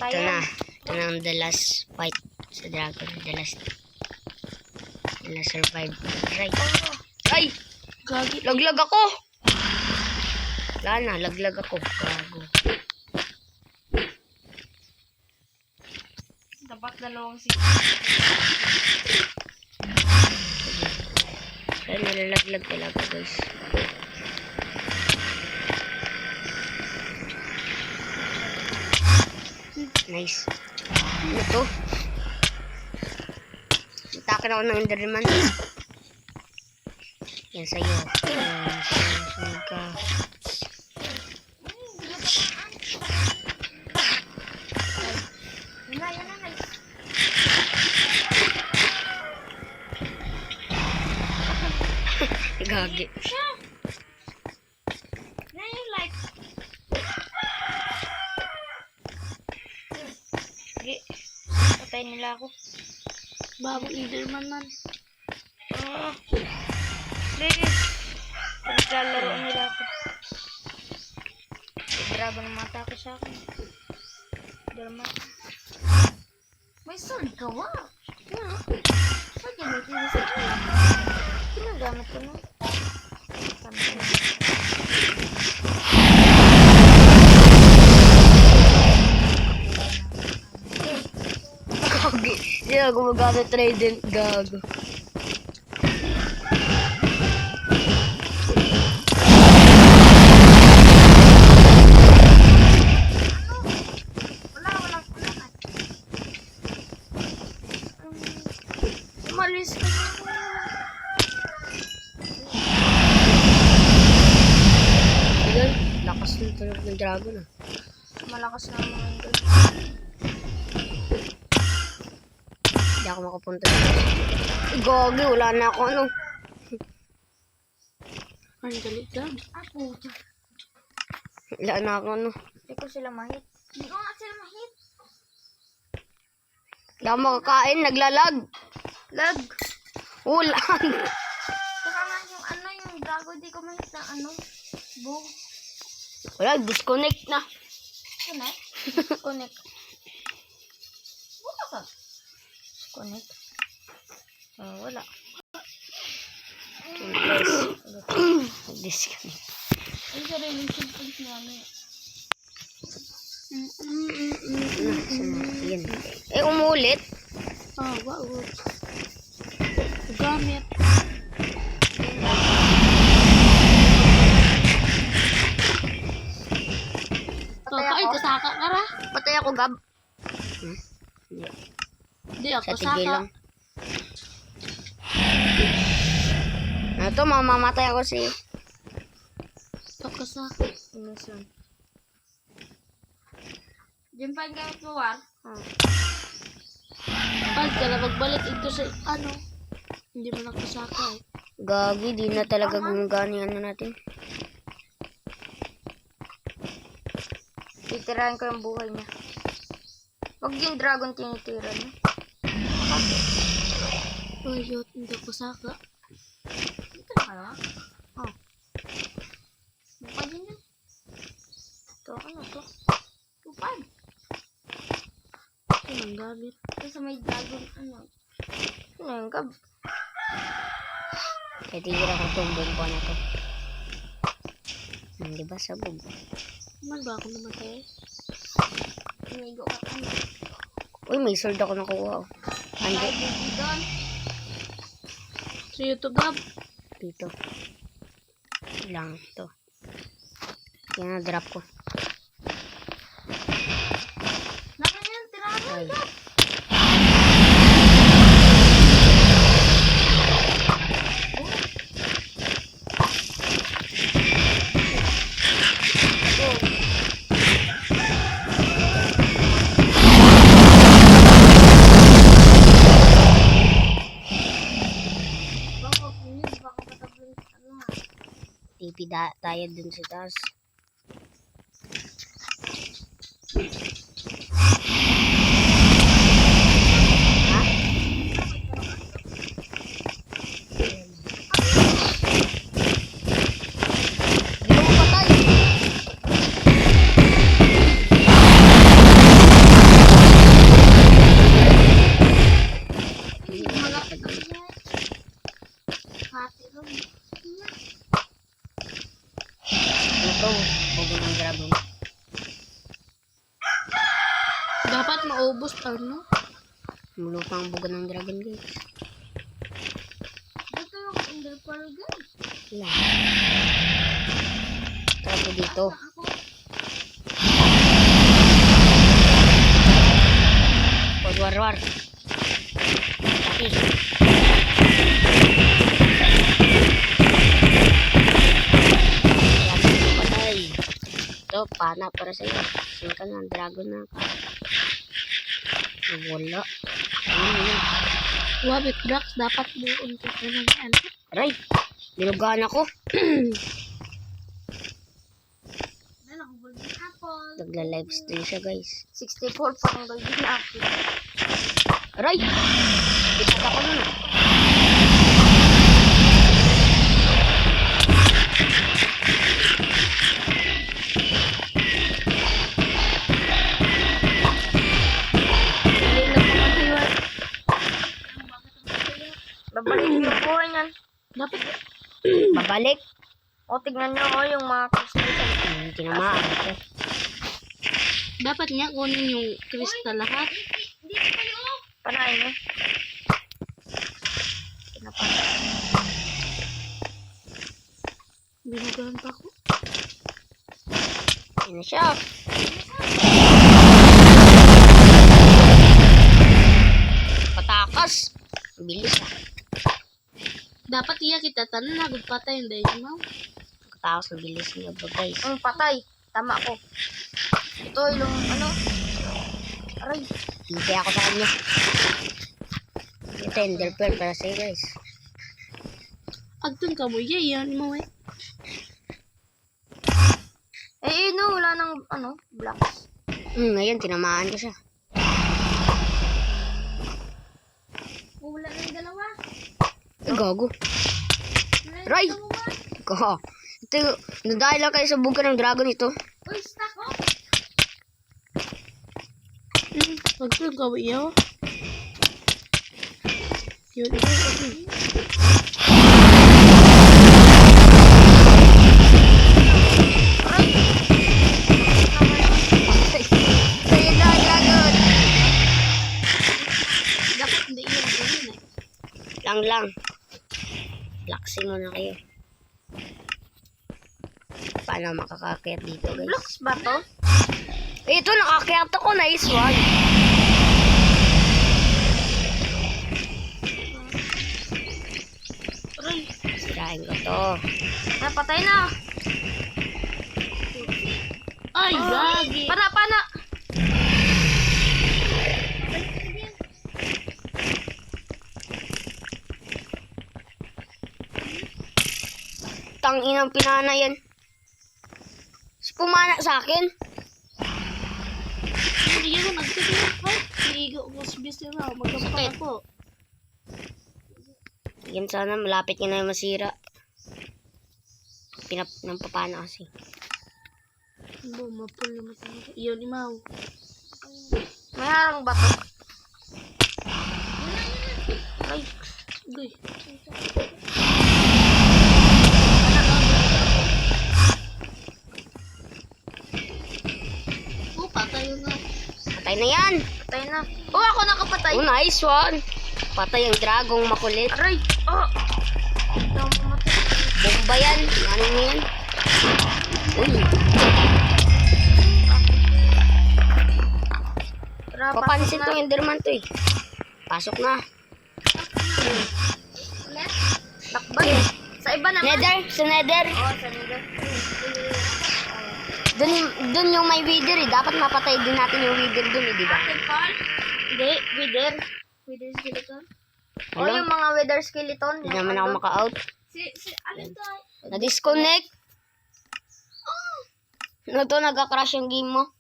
Ito na. Ito na ang the last fight sa dragon. The last survive. Right. Ay! Gagi. Laglag ako! Wala na, laglag ako. Gago. Dapat dalawang Kaya nilalaglag talaga guys. Nice. Ano to? Itakin ako ng Enderman. Yan sa'yo. Sunod ka. Yan na. Gagi. Yan yung light. Sige. Patay nila ako. Bago Enderman man. Please. Naglalaro nila ako. Dragon ang mata ko sa akin. Enderman. May sword ka, wow. Yeah. Saan gamitin mo sa akin? Ginagamit ko na. Gagi. Hindi na gumagamit trident. Gago. Umalis ka na. Ayun. Lakas ng tunog ng dragon ah. Malakas na mga Ender. Hindi ako makapunta dito. Gagi. Wala na ako ano. Ang galit lang. Ah, puta. Wala na ako ano. Hindi ko sila mahit. Hindi ko nga sila mahit. Wala ako makakain. Naglalag. Lag. Wala. Saka nga yung ano, yung dragon, di ko mahit na ano. Boom. Wala. Disconnect na. Connect? Connect. Buka ka. Connect. Wala. Disconnect. Ay, sarili simple na ano eh. Yan. Eh, umulit. Ah, wow. Gamit. Ay, kasaka ka ra. Patay ako, Gab. Hindi ako Sa tigil kasaka. lang. Ito, mamamatay ako si... Ako kasaka. Inusun. Diyan pa yung gamit mo, War? Ah. Ay, kaya magbalik ito sa ano. Hindi mo nakasaka eh. Gagi, di na talaga gumagana yung ano natin. Titirahin ko yung buhay niya. Huwag yung dragon tinitira niya. Ay, yun. Hindi ako saka. Dito na ka naman? Oh. Bukay din yan. Ito, ano to? Tupad. Ito ang gamit. Ito sa may dragon, ano? Ito na yung gab. Kaya tira ko itong bomba na to. Hindi ba sabog? Man ba ako namatay? Inigo ka ano? Uy, may sword ako nakuha. Ay, Ando. baby doon. So, ito gab. Dito. Lang ito. Yan na drop ko. Naman yan, tirahan Ay. gab. TP tayo dun sa taas. Ha? Hindi ko mapatay. maubos ano? Mulupang buga ng dragon guys. Ito yung ender pearl guys. Wala. Tara po dito. Ako. War. Tapi. Patay. Ito, pana para sa'yo. Saan ka na? Dragon na ka. Wala. Wabit Drax, dapat buon ka pa ng ano. Aray! Nilugaan ako. Ako golden apple. Nagla-live stream siya guys. 64 pa ang golden apple. Aray! Itak ako nun. Hindi na pumatay. Babalik yung buhay niyan. Dapat. Babalik. O, tignan nyo yung mga crystal. Tinamaan ako. Dapat niya kunin yung crystal lahat. Hindi kayo. Panayin niya. Pinapain. Binugalan pa ako. Ayun na siya. Patakas. Bilis ah. Dapat iya kita tanan nagud patay yung dahil mo. Patakas na bilis niya bro guys. Patay. Tama ako. Ito yung ano. Aray. Hintay ako sa kanya. Ito ender pearl para sa'yo guys. Agtun ka mo. Yan mo eh. No, wala nang ano, blocks. Ngayon tinamaan ko siya. Wala nang dalawa. Gago. Ray! Ko. Ito, nadahil lang kayo sa buga ng dragon ito. Uy, stuck ko. Agtun ka mo iyo. Yun, Sa'yo na, dragon! dapat hindi iyo ganun eh. Lang. Laksin mo na kayo. Paano makakakit dito guys? Blocks ba to? Ito, nakakit ako. Nice one. Aray. Sirain ko to. Napatay na. Ay, gagi. Pana. Tanginang pinana yan. Pumana sa akin. Hindi ko nagtitip. Iigo ko sa business na. Magkampal ako. Yan sana, malapit ka na yung masira. Pinapapana kasi. Hindi, mapul naman talaga. Iyon, imaw. May harang ba to? Ay, ugoy. Patay na. Patay na yan. Patay na. Oh, ako nakapatay. Oh, nice one. Patay ang dragong makulit. Aray! Oh! Ito ang pumatay. Bomba yan. Ano mo yan? Uy. Papansin tong enderman to eh. Pasok na. Takbay. Sa iba naman. Nether. Sa nether. Oh, sa nether. Dun yung may wither eh. Dapat mapatay din natin yung wither dun eh, di ba? Hindi, wither. Wither skeleton. Oh, Hello? yung mga wither skeleton. Hindi naman ako maka-out. Ano to? Na-disconnect. Ano to? Nagka-crash yung game mo.